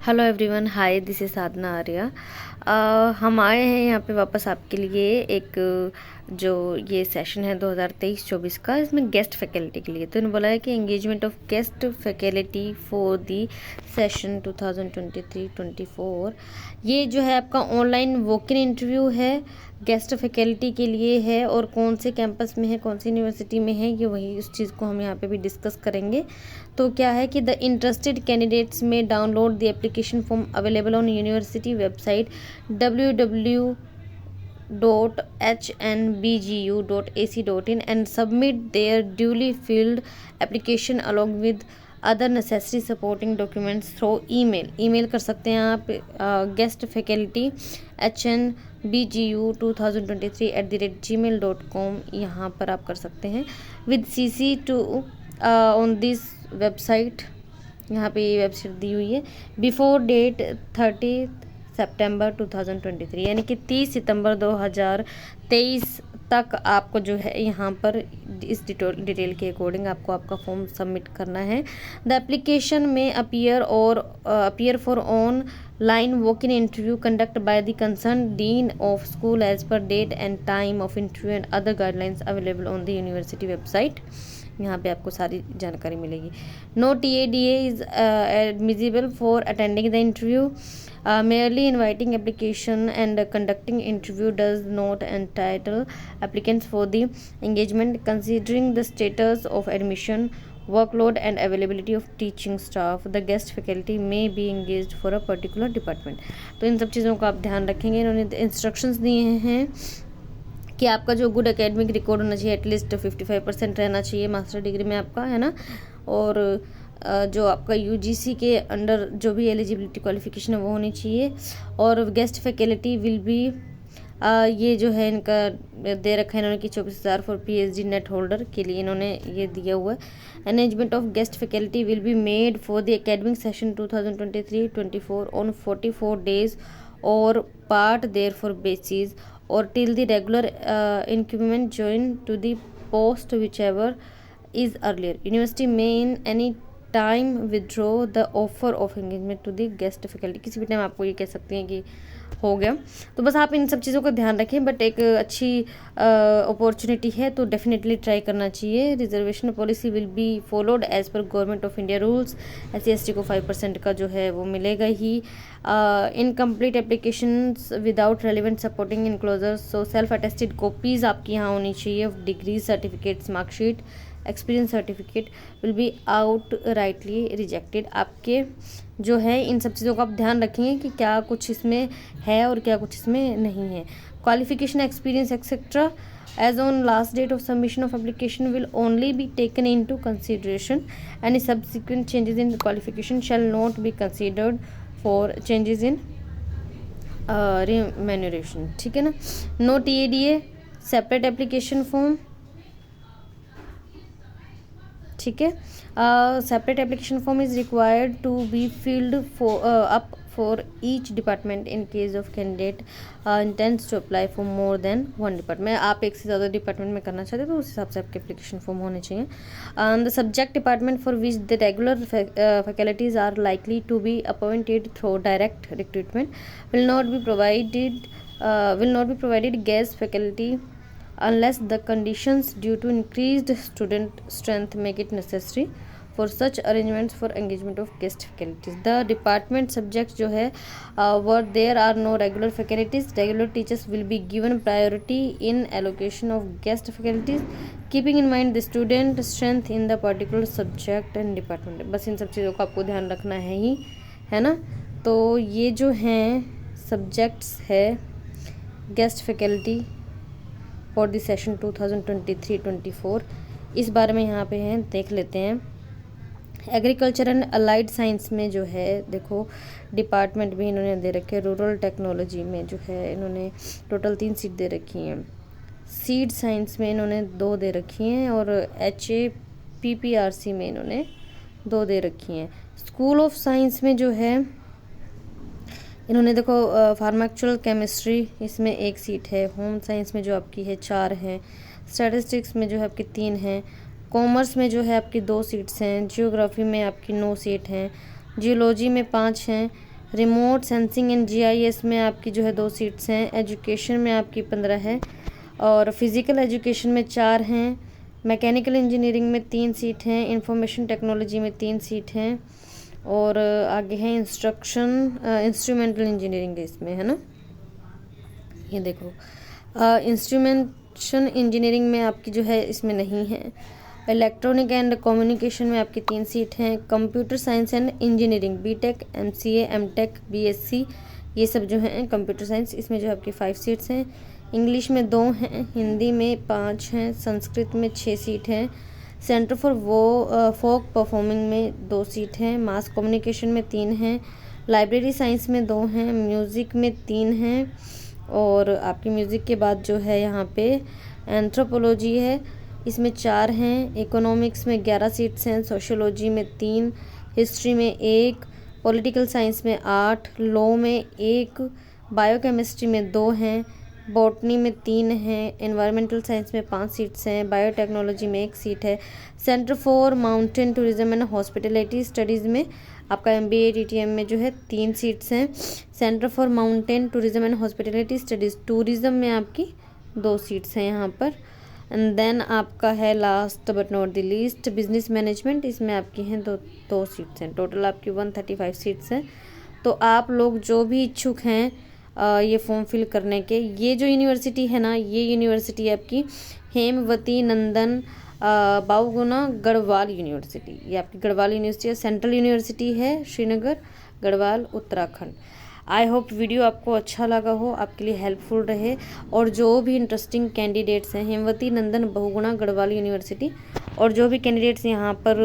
Hello everyone, hi, this is Sadhana Arya. हम आए हैं यहाँ पे वापस आपके लिए एक जो ये सेशन है 2023-24 का, इसमें गेस्ट फैकल्टी के लिए। तो इन्होंने बोला है कि engagement of guest faculty for the session 2023-24। ये जो है आपका ऑनलाइन वॉक इन इंटरव्यू है, गेस्ट फैकल्टी के लिए है, और कौन से कैंपस में है, कौन सी यूनिवर्सिटी में है, ये वही उस चीज़ को हम यहाँ पे भी डिस्कस करेंगे। तो क्या है कि द इंटरेस्टेड कैंडिडेट्स में download the application form available on university website www.hnbgu.ac.in and submit their duly filled application along with other necessary supporting documents through email कर सकते हैं आप गेस्ट फैकल्टी HNBGU2023@gmail.com, यहाँ पर आप कर सकते हैं with CC to on this website. यहाँ पे ये वेबसाइट दी हुई है बिफोर डेट 30 सितंबर 2023, यानी कि 30 सितंबर 2023 तक आपको जो है यहाँ पर इस डिटेल के अकॉर्डिंग आपको आपका फॉर्म सबमिट करना है। द एप्लीकेशन में appear for online walk in interview conduct by the concern dean of school as per date and time of interview and other guidelines available on the university website. यहाँ पे आपको सारी जानकारी मिलेगी। No TADA is admissible for attending the interview. Merely inviting application and conducting interview does not entitle applicants for the engagement, considering the status of admission, workload and availability of teaching staff. The guest faculty may be engaged for a particular department. तो इन सब चीज़ों का आप ध्यान रखेंगे। इन्होंने instructions दिए हैं कि आपका जो गुड एकेडमिक रिकॉर्ड होना चाहिए, एटलीस्ट 55% रहना चाहिए मास्टर डिग्री में आपका, है ना। और जो आपका UGC के अंडर जो भी एलिजिबिलिटी क्वालिफिकेशन है वो होनी चाहिए। और गेस्ट फैकल्टी विल बी ये जो है इनका दे रखा है इन्होंने कि 24,000 फॉर PhD नेट होल्डर के लिए इन्होंने ये दिया हुआ है। Management of guest faculty will be made for the academic session 2023-24 on 44 days और पार्ट देयर फॉर बेसिस और till the regular increment join to the post whichever is earlier. University में in any time withdraw the offer of engagement to the guest faculty. किसी भी time आपको ये कह सकते हैं कि हो गया। तो बस आप इन सब चीज़ों का ध्यान रखें, बट एक अच्छी अपॉर्चुनिटी है तो डेफिनेटली ट्राई करना चाहिए। Reservation policy will be followed as per government of India rules. SC/ST को 5% का जो है वो मिलेगा ही। Incomplete applications without relevant supporting enclosures, so self attested copies आपकी यहाँ होनी चाहिए of degree certificates, marksheet, experience certificate will be outrightly rejected. आपके जो है इन सब चीज़ों का आप ध्यान रखेंगे कि क्या कुछ इसमें है और क्या कुछ इसमें नहीं है। Qualification, experience etcetera as on last date of submission of application will only be taken into consideration. Any subsequent changes in the qualification shall not be considered for changes in remuneration। ठीक है ना। No TADA separate application form, ठीक है। Separate application form is required to be filled up for each department in case of candidate intends to apply for more than one department. आप एक से ज़्यादा department में करना चाहते हैं तो उस हिसाब से आपके एप्लीकेशन फॉर्म होने चाहिए। The subject department for which the regular faculties are likely to be appointed through direct recruitment will not be provided guest faculty unless the conditions due to increased student strength make it necessary for such arrangements for engagement of guest faculties. The department subjects जो है where there are no regular faculties, regular teachers will be given priority in allocation of guest faculties keeping in mind the student strength in the particular subject and department। बस इन सब चीज़ों का आपको ध्यान रखना है ही, है ना। तो ये जो हैं सब्जेक्ट्स है guest faculty for the session 2023-24, इस बारे में यहाँ पे हैं, देख लेते हैं। एग्रीकल्चर एंड अलाइड साइंस में जो है देखो डिपार्टमेंट भी इन्होंने दे रखे। रूरल टेक्नोलॉजी में जो है इन्होंने टोटल 3 सीट दे रखी हैं। सीड साइंस में इन्होंने 2 दे रखी हैं और HAPPRC में इन्होंने 2 दे रखी हैं। स्कूल ऑफ साइंस में जो है इन्होंने देखो फार्माक्चुअल केमिस्ट्री, इसमें 1 सीट है। होम साइंस में जो आपकी है 4 हैं। स्टैटिस्टिक्स में जो है आपकी 3 हैं। कॉमर्स में जो है आपकी 2 सीट्स हैं। जियोग्राफी में आपकी 9 सीट हैं। जियोलॉजी में 5 हैं। रिमोट सेंसिंग एंड GIS में आपकी जो है 2 सीट्स हैं। एजुकेशन में आपकी 15 है और फिज़िकल एजुकेशन में 4 हैं। मैकेनिकल इंजीनियरिंग में 3 सीट हैं। इंफॉर्मेशन टेक्नोलॉजी में 3 सीट हैं और आगे है इंस्ट्रूमेंटल इंजीनियरिंग इसमें, है ना। ये देखो इंस्ट्रूमेंटेशन इंजीनियरिंग में आपकी जो है इसमें नहीं है। इलेक्ट्रॉनिक एंड कम्युनिकेशन में आपकी 3 सीट हैं। Computer science and engineering BTech MCA MTech BSc ये सब जो हैं कंप्यूटर साइंस, इसमें जो है आपकी 5 सीट्स हैं। इंग्लिश में 2 हैं, हिंदी में 5 हैं, संस्कृत में 6 सीट हैं। सेंटर फॉर फोक परफॉर्मिंग में 2 सीट हैं। मास कम्युनिकेशन में 3 हैं। लाइब्रेरी साइंस में 2 हैं। म्यूज़िक में 3 हैं और आपकी म्यूज़िक के बाद जो है यहाँ पे एंथ्रोपोलॉजी है, इसमें 4 हैं। इकोनॉमिक्स में 11 सीट्स हैं। सोशियोलॉजी में 3, हिस्ट्री में 1, पॉलिटिकल साइंस में 8, लॉ में 1, बायोकेमिस्ट्री में 2 हैं, बॉटनी में 3 हैं, एनवायरमेंटल साइंस में 5 सीट्स हैं, बायोटेक्नोलॉजी में 1 सीट है। Centre for mountain tourism and hospitality studies में आपका MBA TTM में जो है 3 सीट्स हैं। Centre for mountain tourism and hospitality studies tourism में आपकी 2 सीट्स हैं यहाँ पर। एंड देन आपका है last but not the least business management, इसमें आपकी हैं 2 सीट्स हैं। टोटल आपकी 135 सीट्स हैं। तो आप लोग जो भी इच्छुक हैं ये फॉर्म फिल करने के, ये जो यूनिवर्सिटी है ना, ये यूनिवर्सिटी आपकी हेमवती नंदन बहुगुणा गढ़वाल यूनिवर्सिटी, ये आपकी गढ़वाल यूनिवर्सिटी है। सेंट्रल यूनिवर्सिटी है Srinagar Garhwal Uttarakhand. I hope video आपको अच्छा लगा हो, आपके लिए हेल्पफुल रहे। और जो भी इंटरेस्टिंग कैंडिडेट्स हैं हेमवती नंदन बहुगुणा गढ़वाल यूनिवर्सिटी, और जो भी कैंडिडेट्स यहाँ पर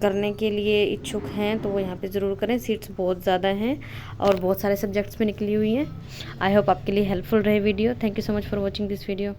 करने के लिए इच्छुक हैं तो वो यहाँ पे ज़रूर करें। सीट्स बहुत ज़्यादा हैं और बहुत सारे सब्जेक्ट्स में निकली हुई हैं। आई होप आपके लिए हेल्पफुल रहे video. Thank you so much for watching this video.